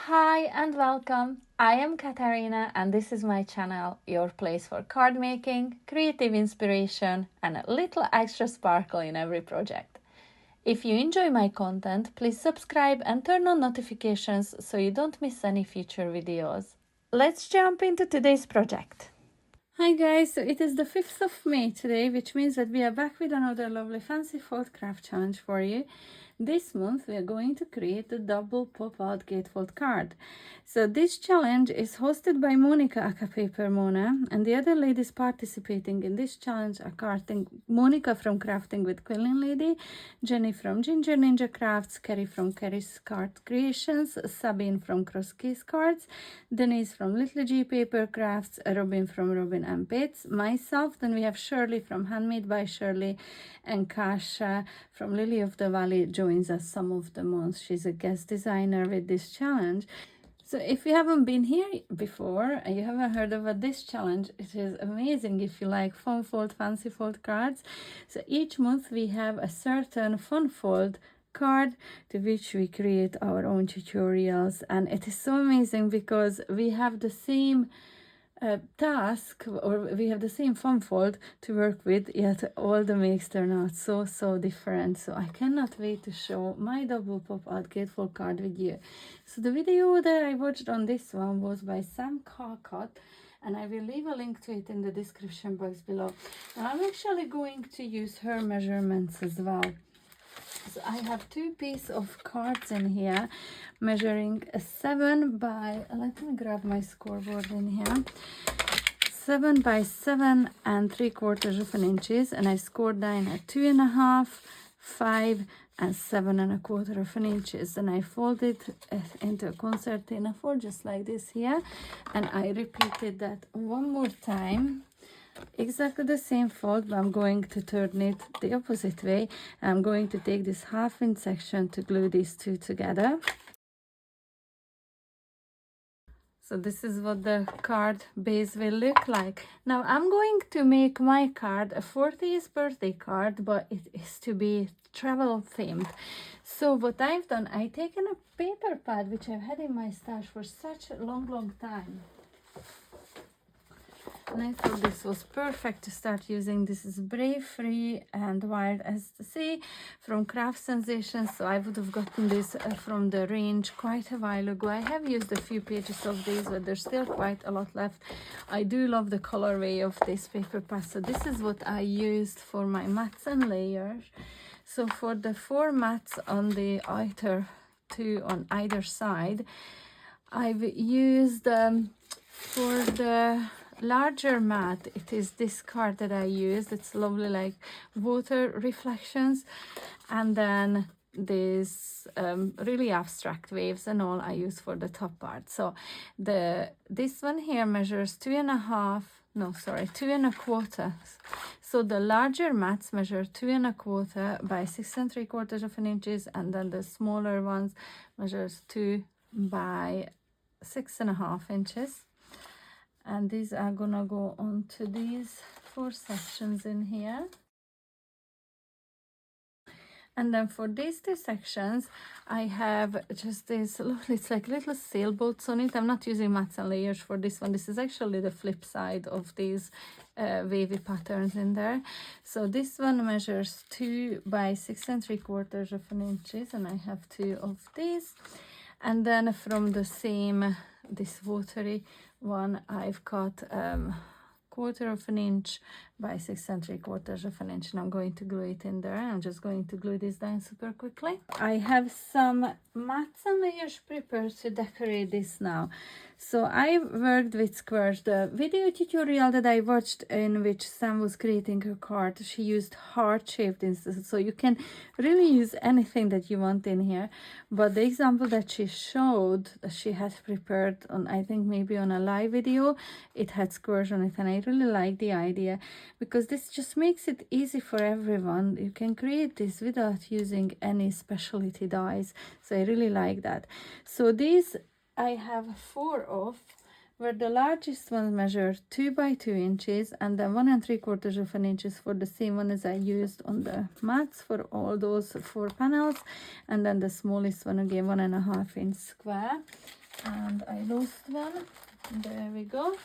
Hi and welcome. I am Katarina and this is my channel, your place for card making, creative inspiration and a little extra sparkle in every project. If you enjoy my content, please subscribe and turn on notifications so you don't miss any future videos. Let's jump into today's project. Hi guys, so it is the 5th of May today, which means that we are back with another lovely fancy fold craft challenge for you. This month we are going to create a double pop-out gatefold card. So this challenge is hosted by Monika aka Paper Mona, and the other ladies participating in this challenge are Monika from Crafting with Quilling Lady, Jenny from Ginger Ninja Crafts, Kerry from Kerry's Card Creations, Sabine from Cross Keys Cards, Denise from Little G Paper Crafts, Robyn from Robyn and Bits, myself, then we have Shirley from Handmade by Shirley, and Kasia from Lily of the Valley joins us some of the months. She's a guest designer with this challenge. So if you haven't been here before and you haven't heard about this challenge, it is amazing if you like fun fold, fancy fold cards. So each month we have a certain fun fold card to which we create our own tutorials, and it is so amazing because we have the same task, or we have the same fun fold to work with, yet all the makes turn out so different. So I cannot wait to show my double pop-out gatefold card with you. So the video that I watched on this one was by Sam Carcott, and I will leave a link to it in the description box below. And I'm actually going to use her measurements as well. So I have two pieces of cards in here measuring a 7 by, let me grab my scoreboard in here, 7 by 7 and 3/4 of an inches, and I scored down at 2.5, 5 and 7.25 of an inches, and I folded it into a concertina fold just like this here, and I repeated that one more time. Exactly the same fold, but I'm going to turn it the opposite way. I'm going to take this half-inch section to glue these two together. So this is what the card base will look like. Now I'm going to make my card a 40th birthday card, but it is to be travel themed. So what I've done, I've taken a paper pad which I've had in my stash for such a long time. And I thought this was perfect to start using. This is Brave, Free and Wild as the Sea from Craft Sensations. So I would have gotten this from the range quite a while ago. I have used a few pages of these, but there's still quite a lot left. I do love the colorway of this paper pad. So this is what I used for my mats and layers. So for the 4 mats on the outer 2 on either side, I've used for the larger mat, it is this card that I used. It's lovely, like water reflections, and then this really abstract waves and all I use for the top part. So this one here measures 2.25. So the larger mats measure 2.25 by 6.75 of an inches, and then the smaller ones measures 2 by 6.5 inches. And these are gonna go onto these 4 sections in here. And then for these 2 sections, I have just this lovely, it's like little sailboats on it. I'm not using mats and layers for this one. This is actually the flip side of these wavy patterns in there. So this one measures 2 by 6.75 of an inches, and I have 2 of these. And then from the same, this watery one, I've got 1/4 of an inch by 6.75 of an inch, and I'm going to glue it in there. I'm just going to glue this down super quickly. I have some mats and layers prepared to decorate this now. So I worked with squares. The video tutorial that I watched in which Sam was creating her card, she used heart-shaped instances, so you can really use anything that you want in here. But the example that she showed, that she had prepared on, I think maybe on a live video, it had squares on it, and I really like the idea because this just makes it easy for everyone. You can create this without using any specialty dies, so I really like that. So these I have 4 of, where the largest one measures 2 by 2 inches, and then 1.75 of an inches for the same one as I used on the mats for all those 4 panels, and then the smallest one again 1.5 inch square. and I lost one. There we go.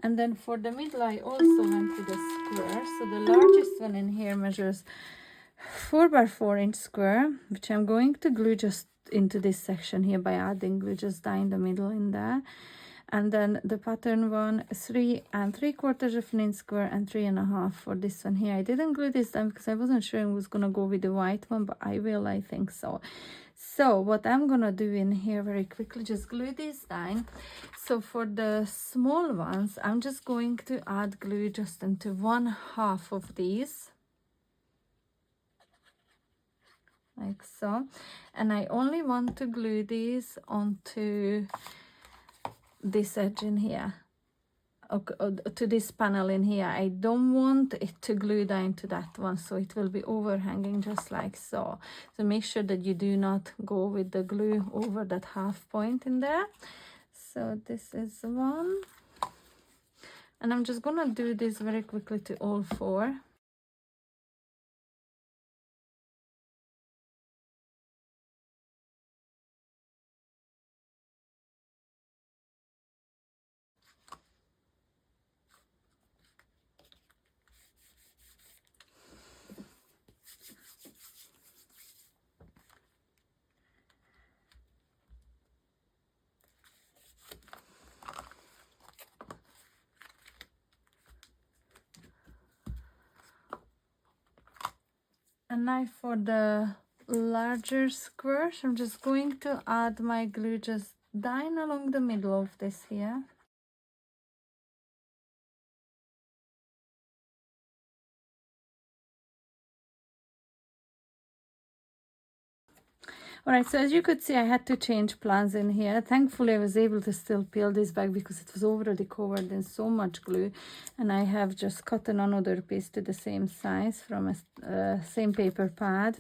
And then for the middle I also went with a square. So the largest one in here measures 4 by 4 inch square, which I'm going to glue just into this section here by adding glue just down in the middle in there. And then the pattern one, 3 3/4 of an inch square and 3.5 for this one here. I didn't glue this down because I wasn't sure I was gonna go with the white one, but I will, I think so. So what I'm gonna do in here very quickly, just glue this down. So for the small ones, I'm just going to add glue just into 1/2 of these, like so. And I only want to glue these onto this edge in here, to this panel in here. I don't want it to glue down to that one, so it will be overhanging just like so. So make sure that you do not go with the glue over that half point in there. So this is one, and I'm just gonna do this very quickly to all 4. And now for the larger squares, I'm just going to add my glue just down along the middle of this here. Alright, so as you could see, I had to change plans in here. Thankfully, I was able to still peel this back because it was already covered in so much glue. And I have just cut another piece to the same size from a same paper pad.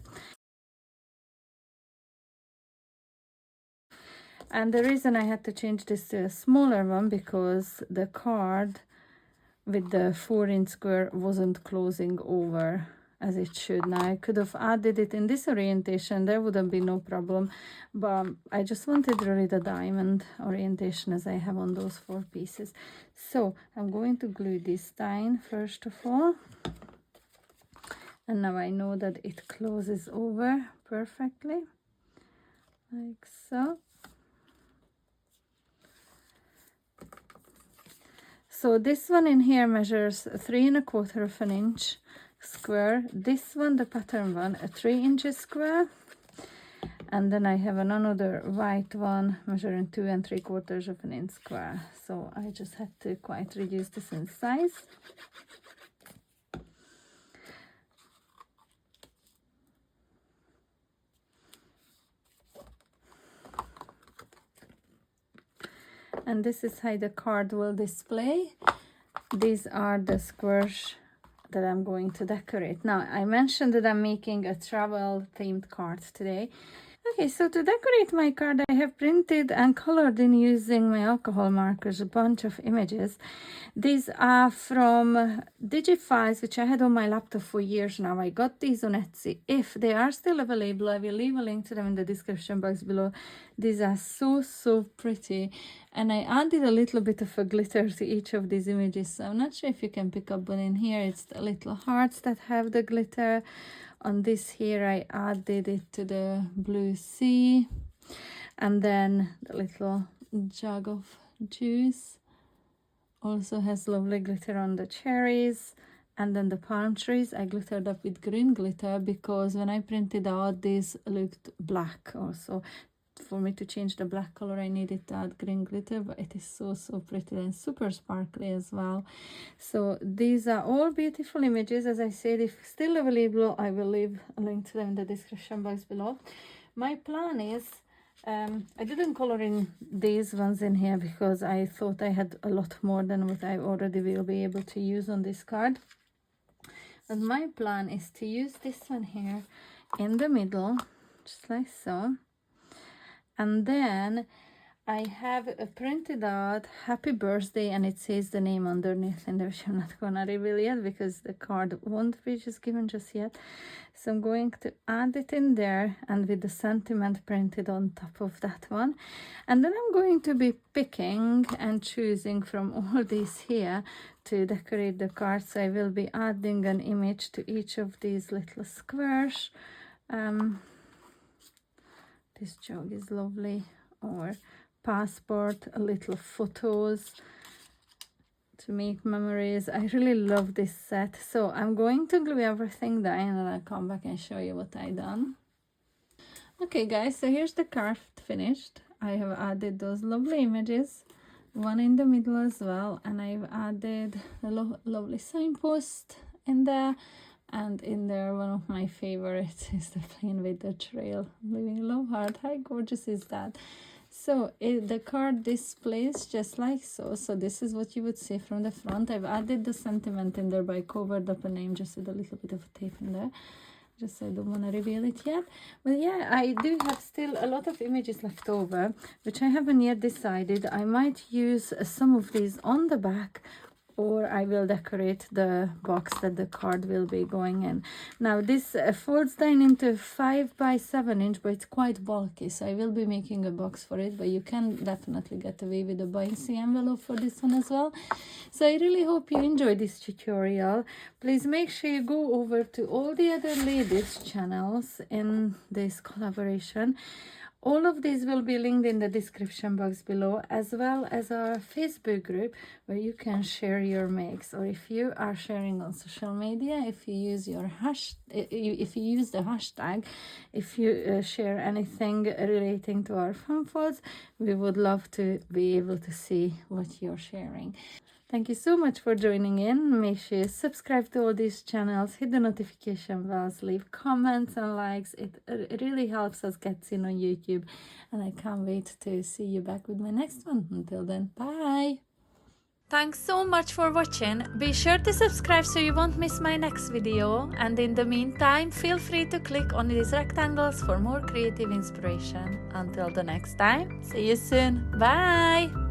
And the reason I had to change this to a smaller one because the card with the 4-inch square wasn't closing over as it should. Now I could have added it in this orientation, there wouldn't be no problem, but I just wanted really the diamond orientation as I have on those 4 pieces. So I'm going to glue this down first of all, and now I know that it closes over perfectly like so. So this one in here measures 3 1/4 of an inch square. This one, the pattern one, a 3 inches square. And then I have another white one measuring 2 3/4 of an inch square. So I just had to quite reduce this in size. And this is how the card will display. These are the squares that I'm going to decorate. Now, I mentioned that I'm making a travel themed card today. Okay, so to decorate my card, I have printed and colored in using my alcohol markers a bunch of images. These are from Digifiles, which I had on my laptop for years now. I got these on Etsy. If they are still available, I will leave a link to them in the description box below. These are so pretty. And I added a little bit of a glitter to each of these images. So I'm not sure if you can pick up one in here. It's the little hearts that have the glitter. On this here, I added it to the blue sea. And then the little jug of juice also has lovely glitter on the cherries. And then the palm trees I glittered up with green glitter because when I printed out, these looked black also. For me to change the black color, I needed to add green glitter, but it is so pretty and super sparkly as well. So these are all beautiful images. As I said, if still available, I will leave a link to them in the description box below. My plan is, I didn't color in these ones in here because I thought I had a lot more than what I already will be able to use on this card. But my plan is to use this one here in the middle, just like so. And then I have printed out happy birthday, and it says the name underneath in there, which I'm not gonna reveal yet because the card won't be just given just yet. So I'm going to add it in there, and with the sentiment printed on top of that one. And then I'm going to be picking and choosing from all these here to decorate the card. So I will be adding an image to each of these little squares. This jug is lovely, or passport, little photos to make memories. I really love this set. So I'm going to glue everything down, and I'll come back and show you what I done. Okay guys, so here's the card finished. I have added those lovely images, one in the middle as well, and I've added a lovely signpost in there. And in there, one of my favorites is the plane with the trail. I'm leaving a love heart. How gorgeous is that? So the card displays just like so. So this is what you would see from the front. I've added the sentiment in there, but I covered up a name just with a little bit of tape in there. Just I don't want to reveal it yet. But yeah, I do have still a lot of images left over, which I haven't yet decided. I might use some of these on the back, or I will decorate the box that the card will be going in. Now this folds down into 5 by 7 inch, but it's quite bulky, so I will be making a box for it, but you can definitely get away with a bouncy envelope for this one as well. So I really hope you enjoyed this tutorial. Please make sure you go over to all the other ladies channels in this collaboration. All of these will be linked in the description box below, as well as our Facebook group where you can share your makes. Or if you are sharing on social media, if you use the hashtag, if you share anything relating to our fan folds, we would love to be able to see what you're sharing. Thank you so much for joining in. Make sure you subscribe to all these channels, hit the notification bells, leave comments and likes. It really helps us get seen on YouTube. And I can't wait to see you back with my next one. Until then, bye! Thanks so much for watching. Be sure to subscribe so you won't miss my next video. And in the meantime, feel free to click on these rectangles for more creative inspiration. Until the next time, see you soon. Bye!